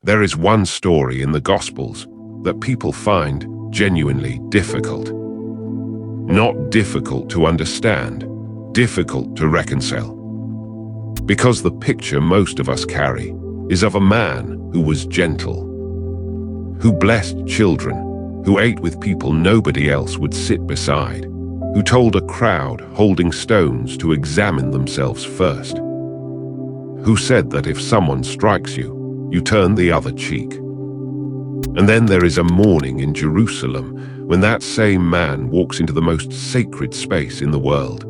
There is one story in the Gospels that people find genuinely difficult. Not difficult to understand, difficult to reconcile. Because the picture most of us carry is of a man who was gentle, who blessed children, who ate with people nobody else would sit beside, who told a crowd holding stones to examine themselves first, who said that if someone strikes you, you turn the other cheek. And then there is a morning in Jerusalem when that same man walks into the most sacred space in the world,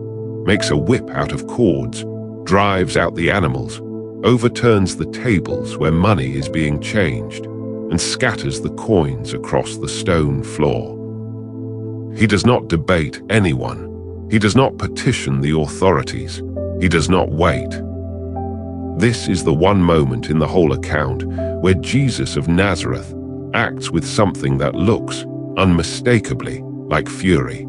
makes a whip out of cords, drives out the animals, overturns the tables where money is being changed, and scatters the coins across the stone floor. He does not debate anyone. He does not petition the authorities. He does not wait. This is the one moment in the whole account where Jesus of Nazareth acts with something that looks, unmistakably, like fury.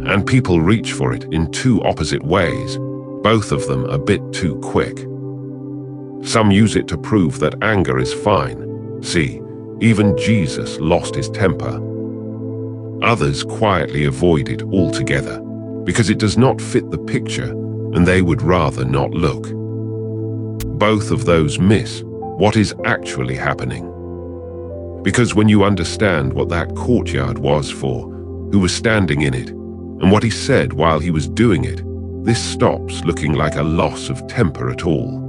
And people reach for it in two opposite ways, both of them a bit too quick. Some use it to prove that anger is fine. See, even Jesus lost his temper. Others quietly avoid it altogether because it does not fit the picture and they would rather not look. Both of those miss what is actually happening. Because when you understand what that courtyard was for, who was standing in it, and what he said while he was doing it, this stops looking like a loss of temper at all.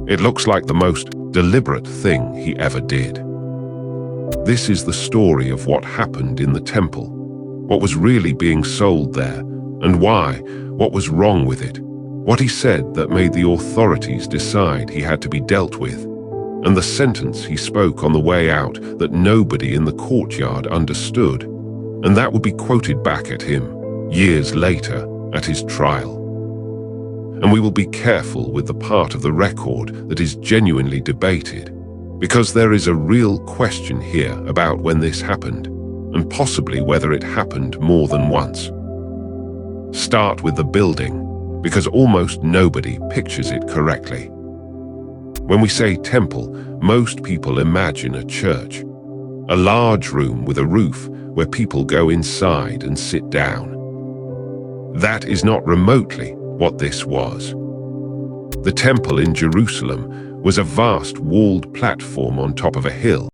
It looks like the most deliberate thing he ever did. This is the story of what happened in the temple, what was really being sold there, and why, what was wrong with it, what he said that made the authorities decide he had to be dealt with, and the sentence he spoke on the way out that nobody in the courtyard understood, and that would be quoted back at him years later at his trial. And we will be careful with the part of the record that is genuinely debated, because there is a real question here about when this happened, and possibly whether it happened more than once. Start with the building, because almost nobody pictures it correctly. When we say temple, most people imagine a church, a large room with a roof where people go inside and sit down. That is not remotely what this was. The temple in Jerusalem was a vast walled platform on top of a hill,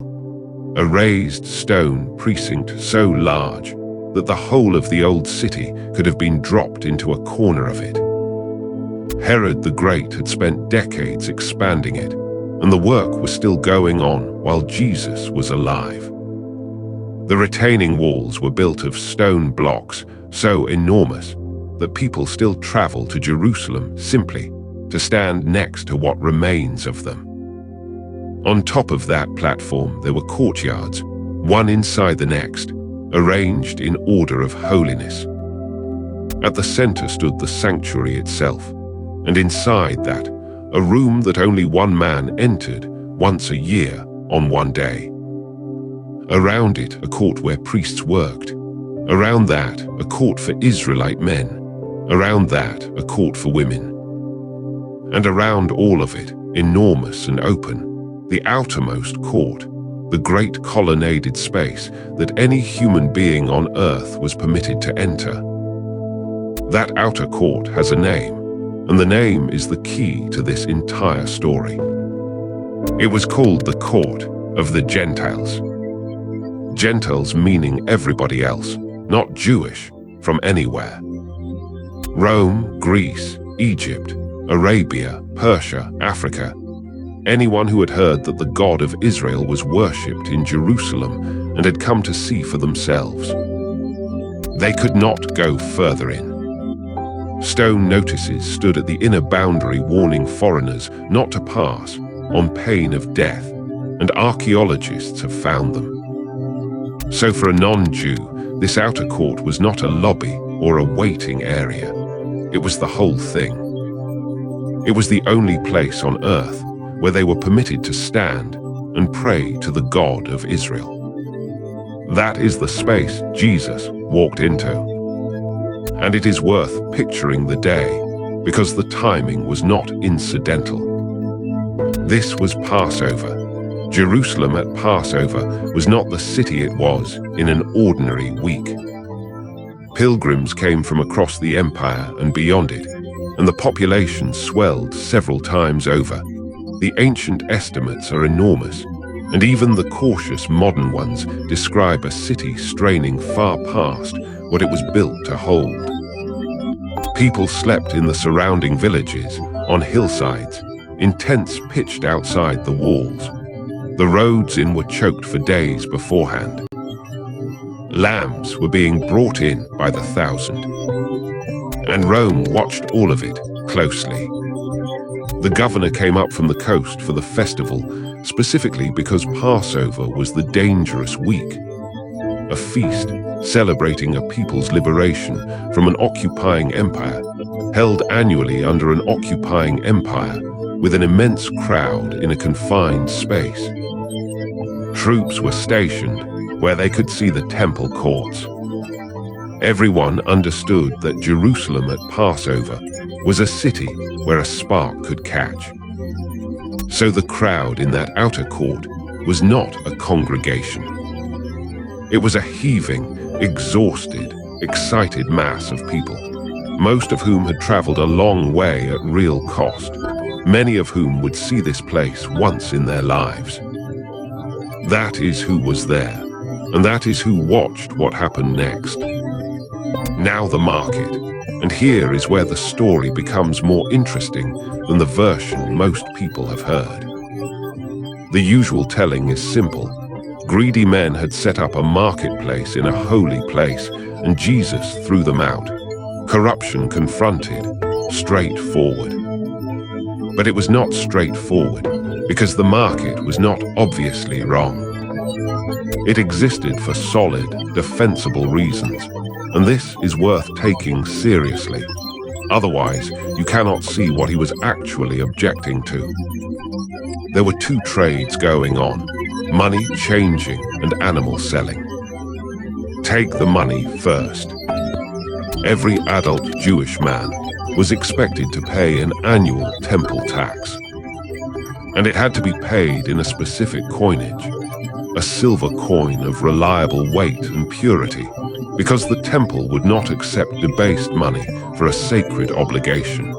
a raised stone precinct so large that the whole of the old city could have been dropped into a corner of it. Herod the Great had spent decades expanding it, and the work was still going on while Jesus was alive. The retaining walls were built of stone blocks so enormous that people still travel to Jerusalem simply to stand next to what remains of them. On top of that platform there were courtyards, one inside the next, arranged in order of holiness. At the center stood the sanctuary itself, and inside that, a room that only one man entered once a year on one day. Around it, a court where priests worked. Around that, a court for Israelite men. Around that, a court for women. And around all of it, enormous and open, the outermost court, the great colonnaded space that any human being on earth was permitted to enter. That outer court has a name, and the name is the key to this entire story. It was called the Court of the Gentiles. Gentiles meaning everybody else, not Jewish, from anywhere. Rome, Greece, Egypt, Arabia, Persia, Africa. Anyone who had heard that the God of Israel was worshipped in Jerusalem and had come to see for themselves. They could not go further in. Stone notices stood at the inner boundary warning foreigners not to pass on pain of death, and archaeologists have found them. So for a non-Jew, this outer court was not a lobby or a waiting area. It was the whole thing. It was the only place on earth where they were permitted to stand and pray to the God of Israel. That is the space Jesus walked into. And it is worth picturing the day, because the timing was not incidental. This was Passover. Jerusalem at Passover was not the city it was in an ordinary week. Pilgrims came from across the empire and beyond it, and the population swelled several times over. The ancient estimates are enormous, and even the cautious modern ones describe a city straining far past what it was built to hold. People slept in the surrounding villages, on hillsides, in tents pitched outside the walls. The roads in were choked for days beforehand. Lambs were being brought in by the thousand, and Rome watched all of it closely. The governor came up from the coast for the festival, specifically because Passover was the dangerous week, a feast celebrating a people's liberation from an occupying empire, held annually under an occupying empire with an immense crowd in a confined space. Troops were stationed where they could see the temple courts. Everyone understood that Jerusalem at Passover was a city where a spark could catch. So the crowd in that outer court was not a congregation. It was a heaving, exhausted, excited mass of people, most of whom had traveled a long way at real cost, many of whom would see this place once in their lives. That is who was there, and that is who watched what happened next. Now the market, and here is where the story becomes more interesting than the version most people have heard. The usual telling is simple. Greedy men had set up a marketplace in a holy place, and Jesus threw them out. Corruption confronted, straightforward. But it was not straightforward, because the market was not obviously wrong. It existed for solid, defensible reasons, and this is worth taking seriously. Otherwise, you cannot see what he was actually objecting to. There were two trades going on: money changing and animal selling. Take the money first. Every adult Jewish man was expected to pay an annual temple tax, and it had to be paid in a specific coinage, a silver coin of reliable weight and purity, because the temple would not accept debased money for a sacred obligation.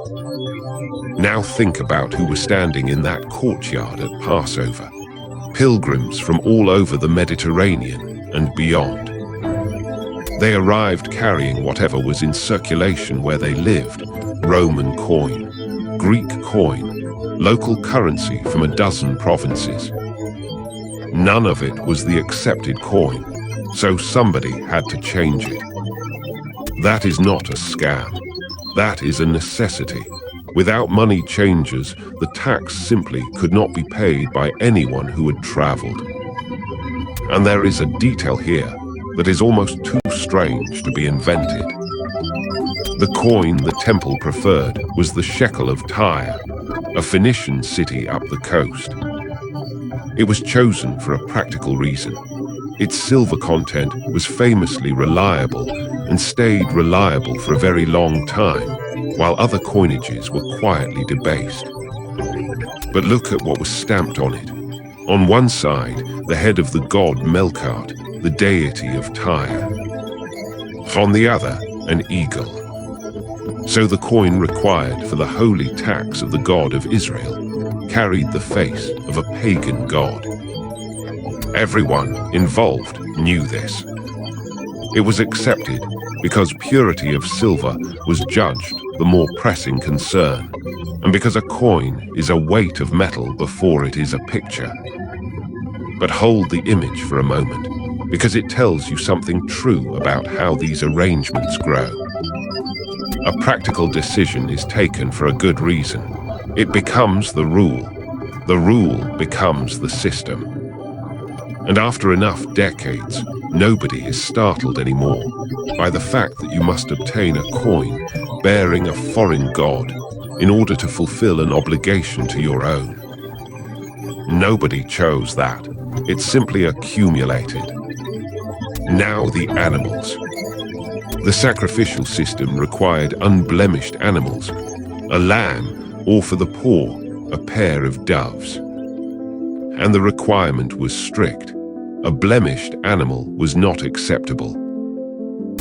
Now think about who was standing in that courtyard at Passover. Pilgrims from all over the Mediterranean and beyond. They arrived carrying whatever was in circulation where they lived: Roman coin, Greek coin, local currency from a dozen provinces. None of it was the accepted coin, so somebody had to change it. That is not a scam. That is a necessity. Without money changers, the tax simply could not be paid by anyone who had traveled. And there is a detail here that is almost too strange to be invented. The coin the temple preferred was the shekel of Tyre, a Phoenician city up the coast. It was chosen for a practical reason. Its silver content was famously reliable and stayed reliable for a very long time, while other coinages were quietly debased. But look at what was stamped on it. On one side, the head of the god Melkart, the deity of Tyre. On the other, an eagle. So the coin required for the holy tax of the God of Israel carried the face of a pagan god. Everyone involved knew this. It was accepted because purity of silver was judged the more pressing concern, and because a coin is a weight of metal before it is a picture. But hold the image for a moment, because it tells you something true about how these arrangements grow. A practical decision is taken for a good reason. It becomes the rule. The rule becomes the system. And after enough decades, nobody is startled anymore by the fact that you must obtain a coin bearing a foreign god in order to fulfill an obligation to your own. Nobody chose that. It simply accumulated. Now the animals. The sacrificial system required unblemished animals, a lamb, or for the poor, a pair of doves. and the requirement was strict. A blemished animal was not acceptable.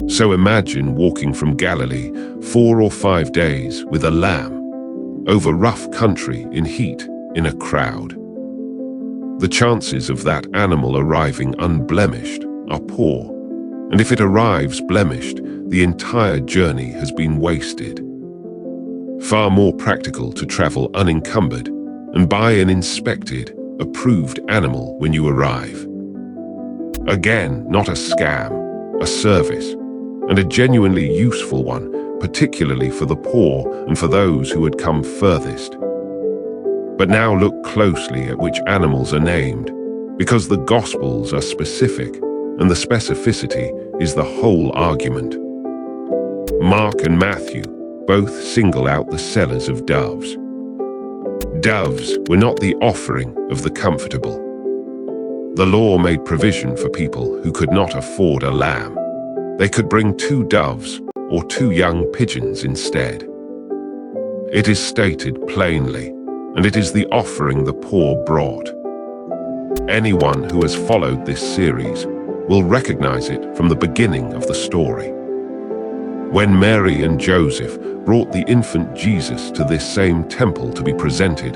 So imagine walking from Galilee 4 or 5 days with a lamb, over rough country in heat, in a crowd. The chances of that animal arriving unblemished are poor, and if it arrives blemished, the entire journey has been wasted. Far more practical to travel unencumbered and buy an inspected, approved animal when you arrive. Again, not a scam, a service, and a genuinely useful one, particularly for the poor and for those who had come furthest. But now look closely at which animals are named, because the Gospels are specific, and the specificity is the whole argument. Mark and Matthew both single out the sellers of doves. Doves were not the offering of the comfortable. The law made provision for people who could not afford a lamb. They could bring 2 doves or 2 young pigeons instead. It is stated plainly, and it is the offering the poor brought. Anyone who has followed this series will recognize it from the beginning of the story. When Mary and Joseph brought the infant Jesus to this same temple to be presented,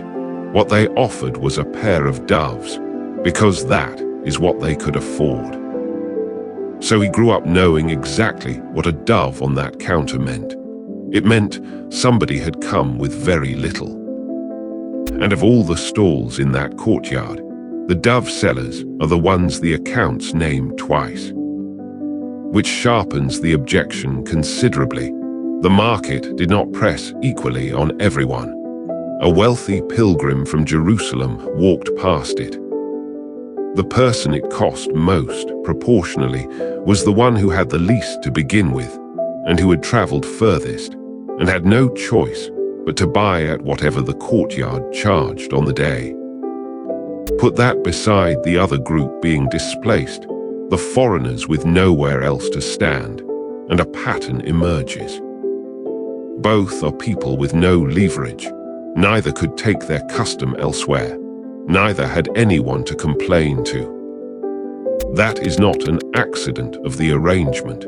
what they offered was a pair of doves, because that is what they could afford. So he grew up knowing exactly what a dove on that counter meant. It meant somebody had come with very little. And of all the stalls in that courtyard, the dove sellers are the ones the accounts name twice, which sharpens the objection considerably. The market did not press equally on everyone. A wealthy pilgrim from Jerusalem walked past it. The person it cost most, proportionally, was the one who had the least to begin with, and who had traveled furthest, and had no choice but to buy at whatever the courtyard charged on the day. Put that beside the other group being displaced, the foreigners with nowhere else to stand, and a pattern emerges. Both are people with no leverage. Neither could take their custom elsewhere. Neither had anyone to complain to. That is not an accident of the arrangement.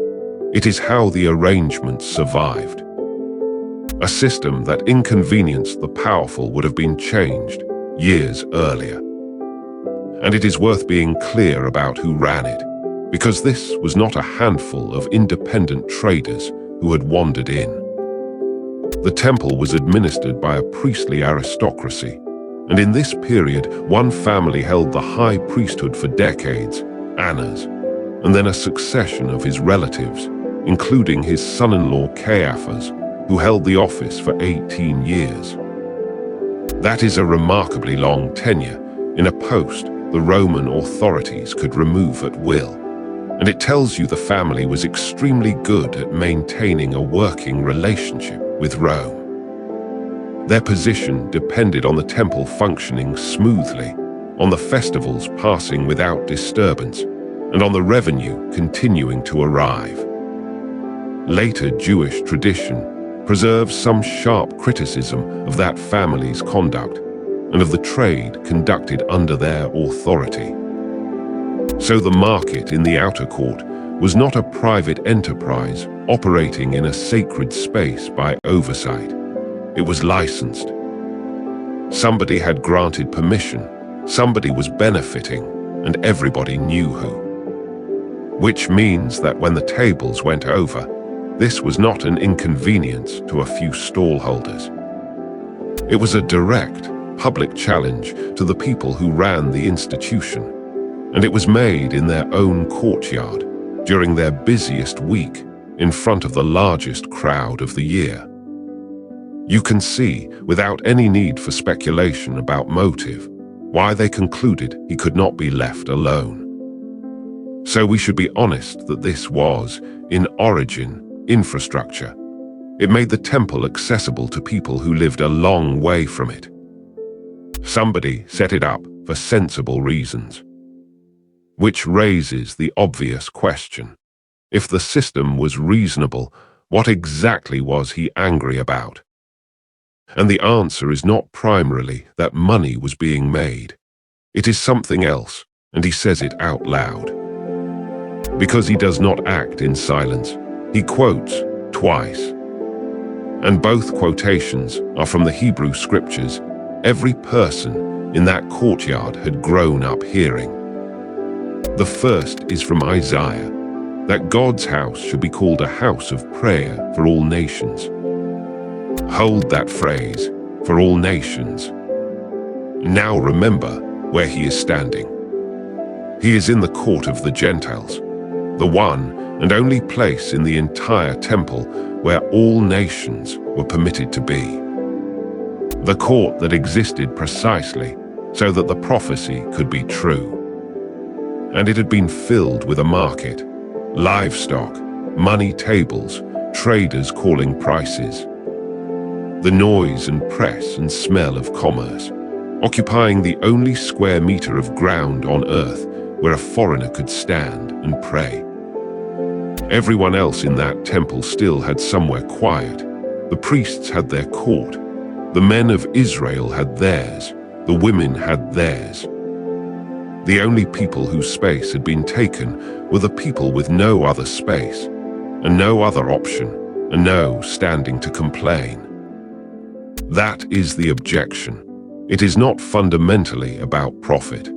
It is how the arrangement survived. A system that inconvenienced the powerful would have been changed years earlier. And it is worth being clear about who ran it, because this was not a handful of independent traders who had wandered in. The temple was administered by a priestly aristocracy, and in this period, one family held the high priesthood for decades, Annas, and then a succession of his relatives, including his son-in-law Caiaphas, who held the office for 18 years. That is a remarkably long tenure in a post the Roman authorities could remove at will, and it tells you the family was extremely good at maintaining a working relationship with Rome. Their position depended on the temple functioning smoothly, on the festivals passing without disturbance, and on the revenue continuing to arrive. Later Jewish tradition preserves some sharp criticism of that family's conduct and of the trade conducted under their authority. So the market in the outer court was not a private enterprise operating in a sacred space by oversight. It was licensed. Somebody had granted permission, somebody was benefiting, and everybody knew who. Which means that when the tables went over, this was not an inconvenience to a few stallholders. It was a direct, public challenge to the people who ran the institution, and it was made in their own courtyard during their busiest week in front of the largest crowd of the year. You can see, without any need for speculation about motive, why they concluded he could not be left alone. So we should be honest that this was, in origin, infrastructure. It made the temple accessible to people who lived a long way from it. Somebody set it up for sensible reasons. Which raises the obvious question. If the system was reasonable, what exactly was he angry about? And the answer is not primarily that money was being made. It is something else, and he says it out loud. Because he does not act in silence, he quotes twice. And both quotations are from the Hebrew scriptures every person in that courtyard had grown up hearing. The first is from Isaiah, that God's house should be called a house of prayer for all nations. Hold that phrase, for all nations. Now remember where he is standing. He is in the court of the Gentiles, the one and only place in the entire temple where all nations were permitted to be. The court that existed precisely so that the prophecy could be true. And it had been filled with a market, livestock, money tables, traders calling prices. The noise and press and smell of commerce, occupying the only square meter of ground on earth where a foreigner could stand and pray. Everyone else in that temple still had somewhere quiet. The priests had their court. The men of Israel had theirs. The women had theirs. The only people whose space had been taken were the people with no other space, and no other option, and no standing to complain. That is the objection. It is not fundamentally about profit.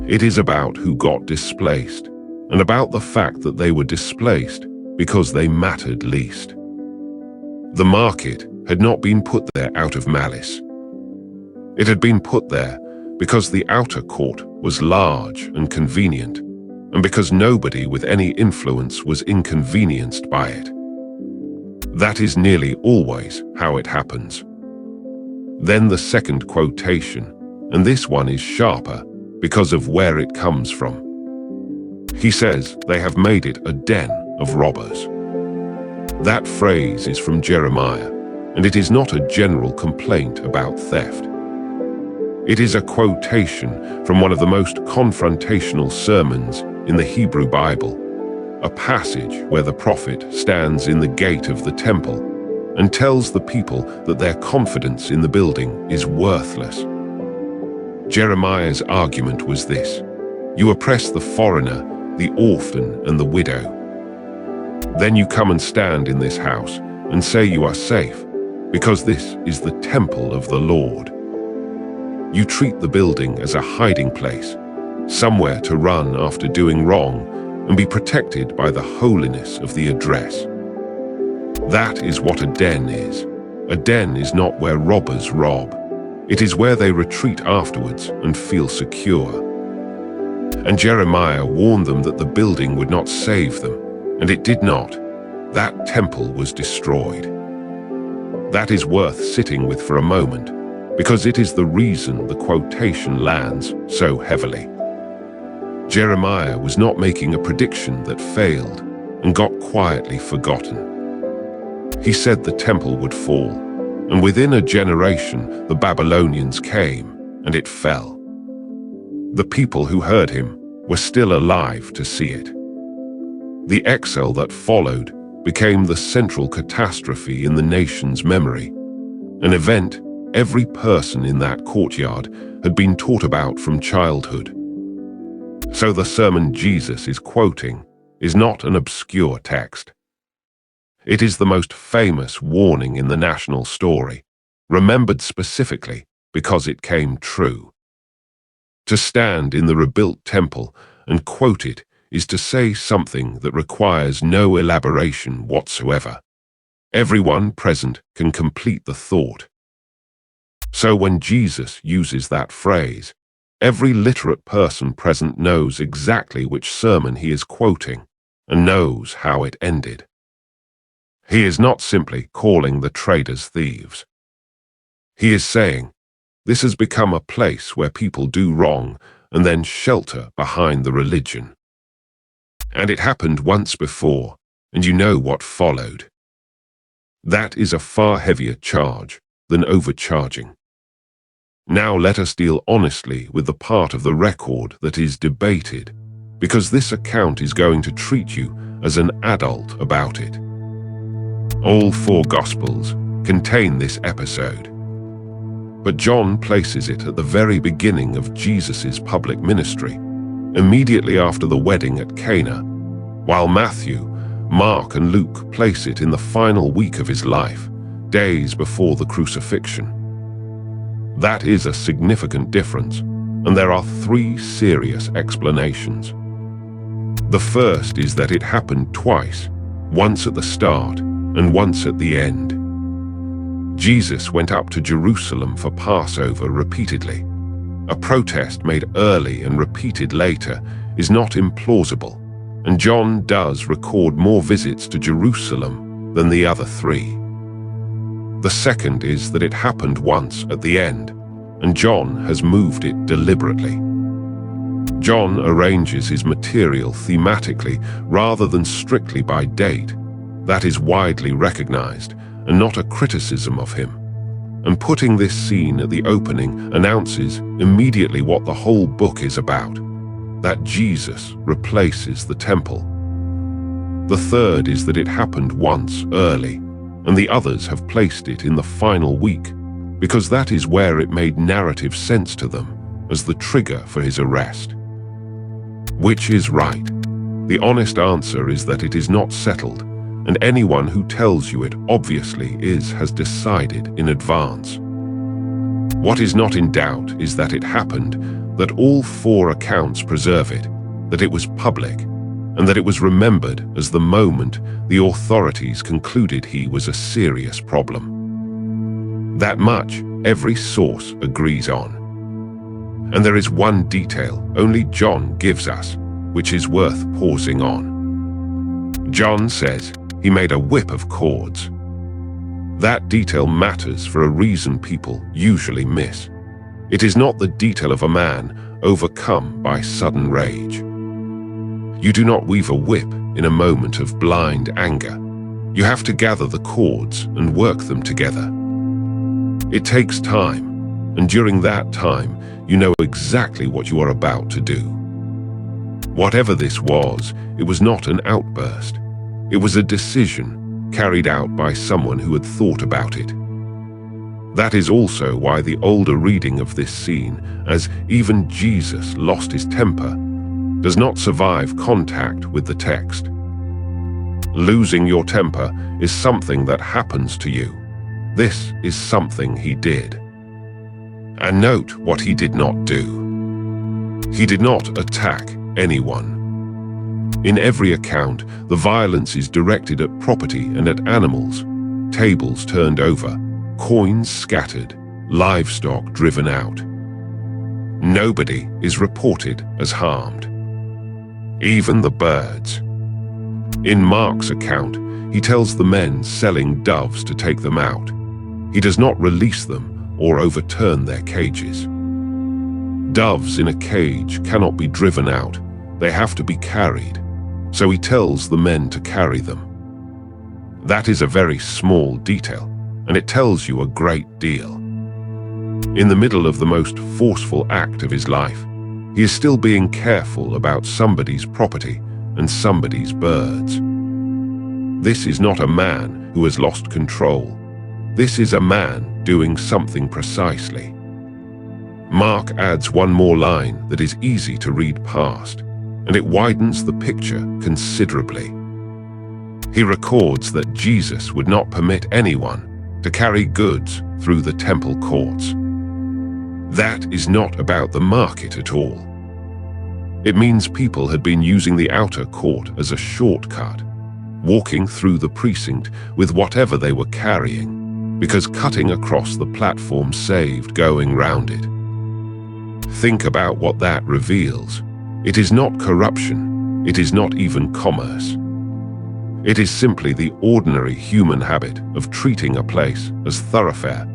It is about who got displaced, and about the fact that they were displaced because they mattered least. The market had not been put there out of malice. It had been put there because the outer court was large and convenient, and because nobody with any influence was inconvenienced by it. That is nearly always how it happens. Then the second quotation, and this one is sharper because of where it comes from. He says they have made it a den of robbers. That phrase is from Jeremiah, and it is not a general complaint about theft. It is a quotation from one of the most confrontational sermons in the Hebrew Bible, a passage where the prophet stands in the gate of the temple and tells the people that their confidence in the building is worthless. Jeremiah's argument was this: you oppress the foreigner, the orphan, and the widow. Then you come and stand in this house and say you are safe, because this is the temple of the Lord. You treat the building as a hiding place, somewhere to run after doing wrong and be protected by the holiness of the address. That is what a den is. A den is not where robbers rob. It is where they retreat afterwards and feel secure. And Jeremiah warned them that the building would not save them, and it did not. That temple was destroyed. That is worth sitting with for a moment, because it is the reason the quotation lands so heavily. Jeremiah was not making a prediction that failed and got quietly forgotten. He said the temple would fall, and within a generation the Babylonians came, and it fell. The people who heard him were still alive to see it. The exile that followed became the central catastrophe in the nation's memory, an event every person in that courtyard had been taught about from childhood. So the sermon Jesus is quoting is not an obscure text. It is the most famous warning in the national story, remembered specifically because it came true. To stand in the rebuilt temple and quote it is to say something that requires no elaboration whatsoever. Everyone present can complete the thought. So when Jesus uses that phrase, every literate person present knows exactly which sermon he is quoting and knows how it ended. He is not simply calling the traders thieves. He is saying, this has become a place where people do wrong and then shelter behind the religion. And it happened once before, and you know what followed. That is a far heavier charge than overcharging. Now let us deal honestly with the part of the record that is debated, because this account is going to treat you as an adult about it. All four Gospels contain this episode. But John places it at the very beginning of Jesus' public ministry, immediately after the wedding at Cana, while Matthew, Mark, and Luke place it in the final week of his life, days before the crucifixion. That is a significant difference, and there are three serious explanations. The first is that it happened twice, once at the start and once at the end. Jesus went up to Jerusalem for Passover repeatedly. A protest made early and repeated later is not implausible, and John does record more visits to Jerusalem than the other three. The second is that it happened once at the end, and John has moved it deliberately. John arranges his material thematically rather than strictly by date. That is widely recognized and not a criticism of him. And putting this scene at the opening announces immediately what the whole book is about, that Jesus replaces the temple. The third is that it happened once early, and the others have placed it in the final week, because that is where it made narrative sense to them as the trigger for his arrest. Which is right? The honest answer is that it is not settled, and anyone who tells you it obviously has decided in advance. What is not in doubt is that it happened, that all four accounts preserve it, that it was public, and that it was remembered as the moment the authorities concluded he was a serious problem. That much every source agrees on. And there is one detail only John gives us, which is worth pausing on. John says he made a whip of cords. That detail matters for a reason people usually miss. It is not the detail of a man overcome by sudden rage. You do not weave a whip in a moment of blind anger. You have to gather the cords and work them together. It takes time, and during that time, you know exactly what you are about to do. Whatever this was, it was not an outburst. It was a decision carried out by someone who had thought about it. That is also why the older reading of this scene, as even Jesus lost his temper, does not survive contact with the text. Losing your temper is something that happens to you. This is something he did. And note what he did not do. He did not attack anyone. In every account, the violence is directed at property and at animals, tables turned over, coins scattered, livestock driven out. Nobody is reported as harmed. Even the birds. In Mark's account, he tells the men selling doves to take them out. He does not release them or overturn their cages. Doves in a cage cannot be driven out. They have to be carried. So he tells the men to carry them. That is a very small detail, and it tells you a great deal. In the middle of the most forceful act of his life, he is still being careful about somebody's property and somebody's birds. This is not a man who has lost control. This is a man doing something precisely. Mark adds one more line that is easy to read past, and it widens the picture considerably. He records that Jesus would not permit anyone to carry goods through the temple courts. That is not about the market at all. It means people had been using the outer court as a shortcut, walking through the precinct with whatever they were carrying, because cutting across the platform saved going round it. Think about what that reveals. It is not corruption. It is not even commerce. It is simply the ordinary human habit of treating a place as thoroughfare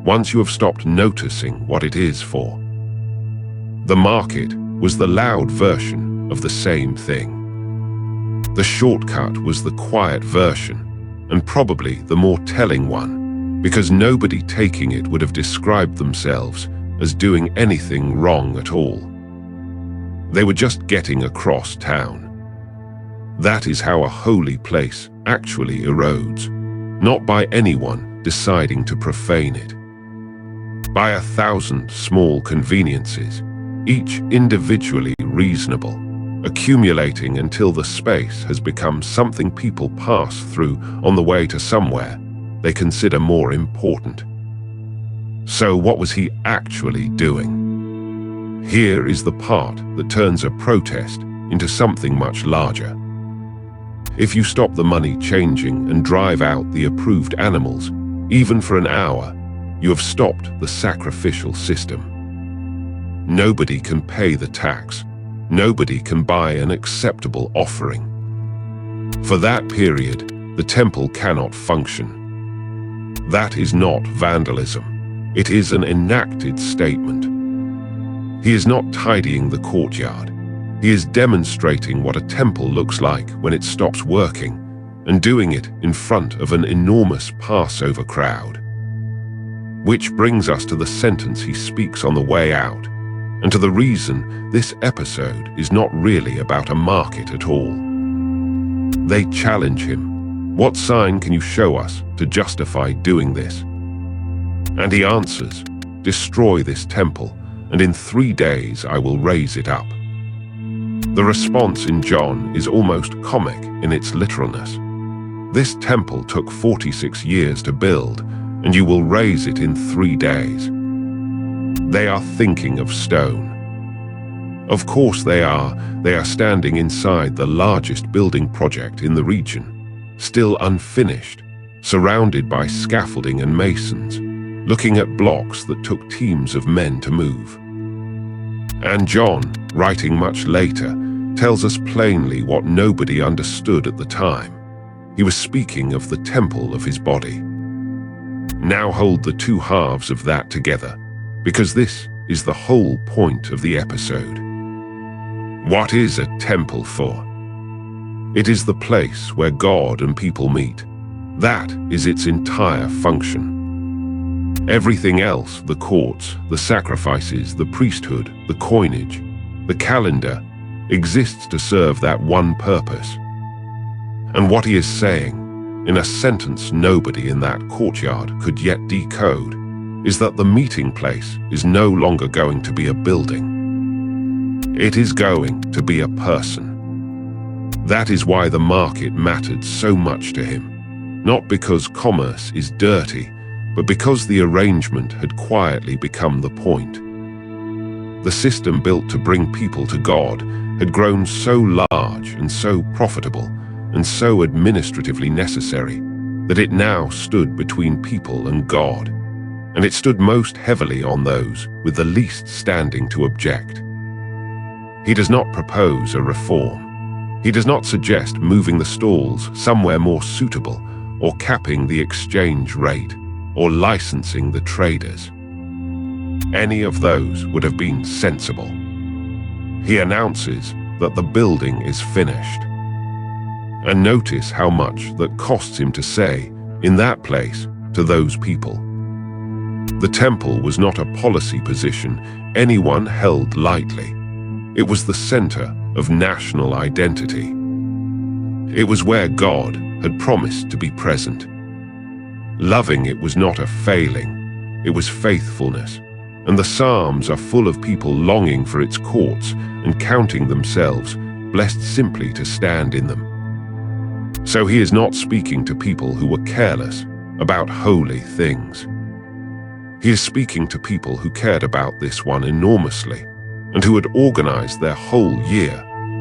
once you have stopped noticing what it is for. The market was the loud version of the same thing. The shortcut was the quiet version, and probably the more telling one, because nobody taking it would have described themselves as doing anything wrong at all. They were just getting across town. That is how a holy place actually erodes, not by anyone deciding to profane it, by 1,000 small conveniences, each individually reasonable, accumulating until the space has become something people pass through on the way to somewhere they consider more important. So what was he actually doing? Here is the part that turns a protest into something much larger. If you stop the money changing and drive out the approved animals, even for an hour, you have stopped the sacrificial system. Nobody can pay the tax. Nobody can buy an acceptable offering. For that period, the temple cannot function. That is not vandalism. It is an enacted statement. He is not tidying the courtyard. He is demonstrating what a temple looks like when it stops working, and doing it in front of an enormous Passover crowd. Which brings us to the sentence he speaks on the way out, and to the reason this episode is not really about a market at all. They challenge him. What sign can you show us to justify doing this? And he answers, destroy this temple, and in 3 days I will raise it up. The response in John is almost comic in its literalness. This temple took 46 years to build, and you will raise it in 3 days. They are thinking of stone. Of course they are. They are standing inside the largest building project in the region, still unfinished, surrounded by scaffolding and masons, looking at blocks that took teams of men to move. And John, writing much later, tells us plainly what nobody understood at the time. He was speaking of the temple of his body. Now hold the two halves of that together, because this is the whole point of the episode. What is a temple for? It is the place where God and people meet. That is its entire function. Everything else, the courts, the sacrifices, the priesthood, the coinage, the calendar, exists to serve that one purpose. And what he is saying, in a sentence nobody in that courtyard could yet decode, is that the meeting place is no longer going to be a building. It is going to be a person. That is why the market mattered so much to him, not because commerce is dirty, but because the arrangement had quietly become the point. The system built to bring people to God had grown so large and so profitable and so administratively necessary that it now stood between people and God, and it stood most heavily on those with the least standing to object. He does not propose a reform. He does not suggest moving the stalls somewhere more suitable or capping the exchange rate or licensing the traders. Any of those would have been sensible. He announces that the building is finished. And notice how much that costs him to say, in that place, to those people. The temple was not a policy position anyone held lightly. It was the center of national identity. It was where God had promised to be present. Loving it was not a failing, it was faithfulness. And the Psalms are full of people longing for its courts and counting themselves blessed simply to stand in them. So he is not speaking to people who were careless about holy things. He is speaking to people who cared about this one enormously and who had organized their whole year,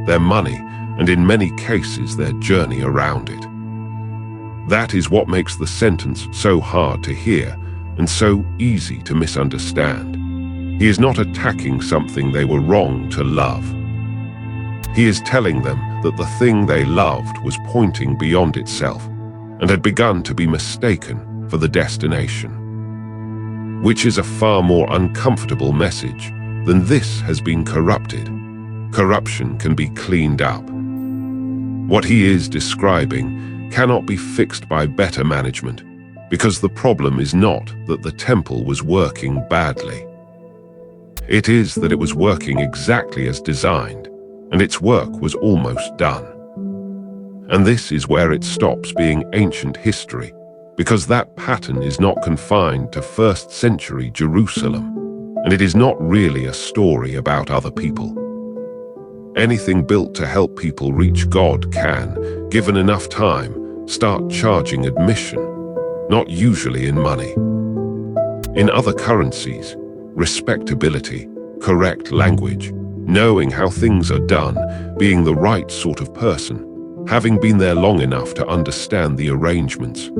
their money, and in many cases their journey around it. That is what makes the sentence so hard to hear and so easy to misunderstand. He is not attacking something they were wrong to love. He is telling them that the thing they loved was pointing beyond itself and had begun to be mistaken for the destination. Which is a far more uncomfortable message than this has been corrupted. Corruption can be cleaned up. What he is describing cannot be fixed by better management, because the problem is not that the temple was working badly. It is that it was working exactly as designed, and its work was almost done. And this is where it stops being ancient history because that pattern is not confined to first-century Jerusalem, and it is not really a story about other people. Anything built to help people reach God can, given enough time, start charging admission, not usually in money. In other currencies, respectability, correct language, knowing how things are done, being the right sort of person, having been there long enough to understand the arrangements.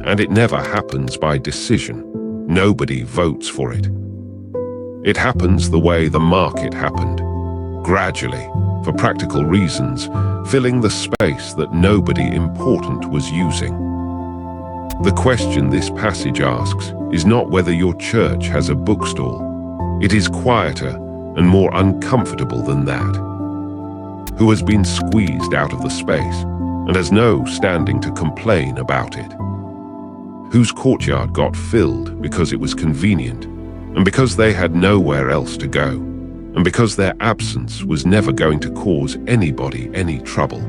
And it never happens by decision. Nobody votes for it. It happens the way the market happened, gradually, for practical reasons, filling the space that nobody important was using. The question this passage asks is not whether your church has a bookstall. It is quieter and more uncomfortable than that. Who has been squeezed out of the space and has no standing to complain about it? Whose courtyard got filled because it was convenient, and because they had nowhere else to go, and because their absence was never going to cause anybody any trouble?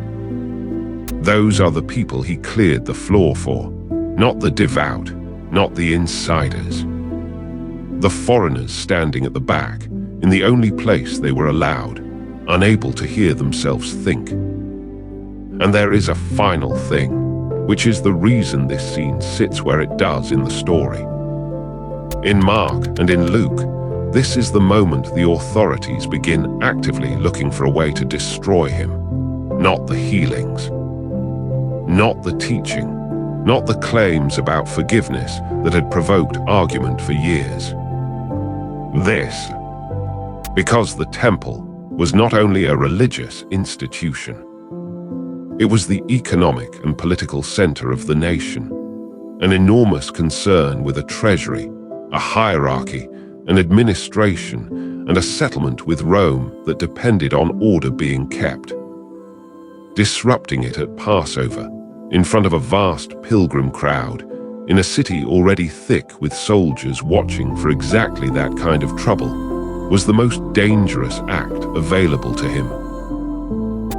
Those are the people he cleared the floor for, not the devout, not the insiders. The foreigners standing at the back, in the only place they were allowed, unable to hear themselves think. And there is a final thing, which is the reason this scene sits where it does in the story. In Mark and in Luke, this is the moment the authorities begin actively looking for a way to destroy him. Not the healings, not the teaching, not the claims about forgiveness that had provoked argument for years. This, because the temple was not only a religious institution, it was the economic and political center of the nation, an enormous concern with a treasury, a hierarchy, an administration, and a settlement with Rome that depended on order being kept. Disrupting it at Passover, in front of a vast pilgrim crowd, in a city already thick with soldiers watching for exactly that kind of trouble, was the most dangerous act available to him.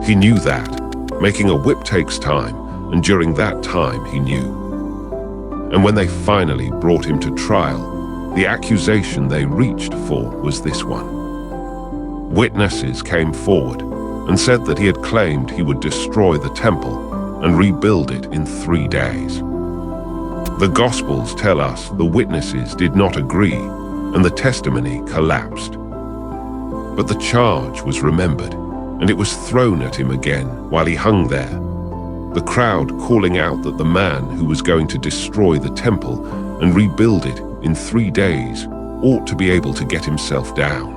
He knew that. Making a whip takes time, and during that time he knew. And when they finally brought him to trial, the accusation they reached for was this one. Witnesses came forward and said that he had claimed he would destroy the temple and rebuild it in 3 days. The Gospels tell us the witnesses did not agree, and the testimony collapsed. But the charge was remembered, and it was thrown at him again while he hung there, the crowd calling out that the man who was going to destroy the temple and rebuild it in 3 days ought to be able to get himself down.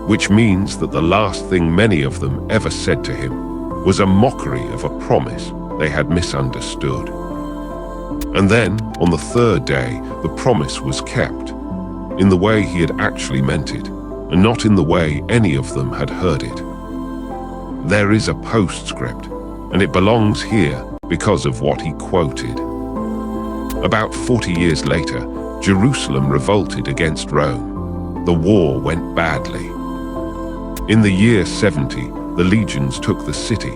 Which means that the last thing many of them ever said to him was a mockery of a promise they had misunderstood. And then, on the 3rd day, the promise was kept, in the way he had actually meant it, and not in the way any of them had heard it. There is a postscript, and it belongs here because of what he quoted. About 40 years later, Jerusalem revolted against Rome. The war went badly. In the year 70, the legions took the city,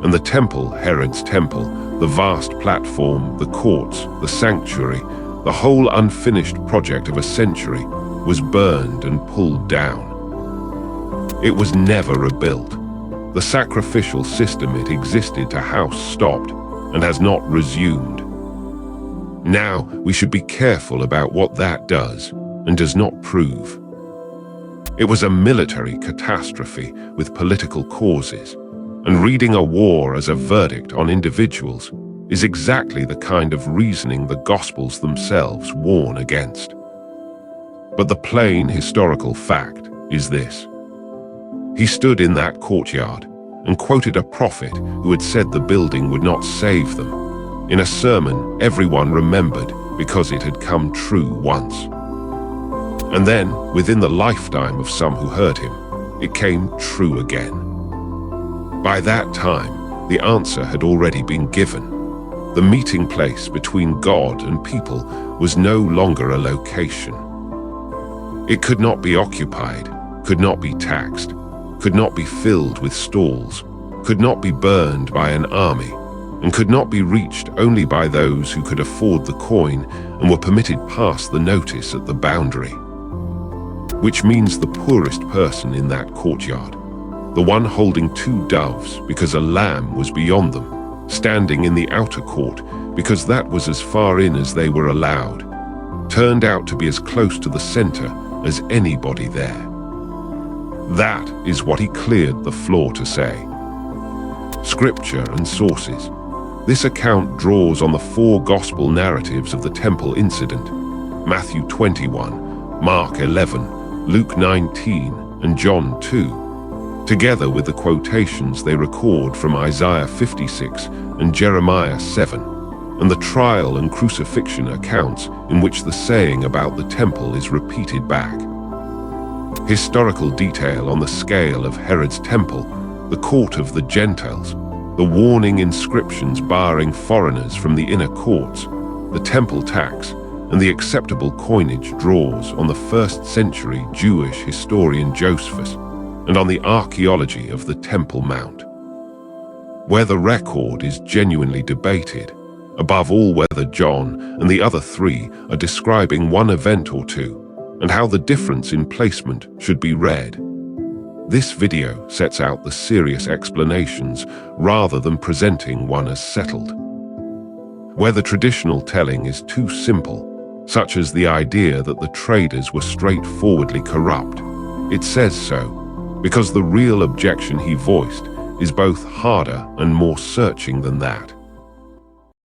and the temple, Herod's temple, the vast platform, the courts, the sanctuary, the whole unfinished project of a century, was burned and pulled down. It was never rebuilt. The sacrificial system it existed to house stopped and has not resumed. Now we should be careful about what that does and does not prove. It was a military catastrophe with political causes, and reading a war as a verdict on individuals is exactly the kind of reasoning the Gospels themselves warn against. But the plain historical fact is this. He stood in that courtyard and quoted a prophet who had said the building would not save them, in a sermon everyone remembered because it had come true once. And then, within the lifetime of some who heard him, it came true again. By that time, the answer had already been given. The meeting place between God and people was no longer a location. It could not be occupied, could not be taxed, could not be filled with stalls, could not be burned by an army, and could not be reached only by those who could afford the coin and were permitted past the notice at the boundary. Which means the poorest person in that courtyard, the one holding 2 doves because a lamb was beyond them, standing in the outer court because that was as far in as they were allowed, turned out to be as close to the center as anybody there. That is what he cleared the floor to say. Scripture and sources. This account draws on the 4 gospel narratives of the temple incident: Matthew 21, Mark 11, Luke 19, and John 2, together with the quotations they record from Isaiah 56 and Jeremiah 7, and the trial and crucifixion accounts in which the saying about the temple is repeated back. Historical detail on the scale of Herod's temple, the court of the Gentiles, the warning inscriptions barring foreigners from the inner courts, the temple tax, and the acceptable coinage draws on the 1st century Jewish historian Josephus, and on the archaeology of the Temple Mount. Where the record is genuinely debated, above all whether John and the other 3 are describing one event or 2, and how the difference in placement should be read. This video sets out the serious explanations rather than presenting one as settled. Where the traditional telling is too simple, such as the idea that the traders were straightforwardly corrupt, it says so, because the real objection he voiced is both harder and more searching than that.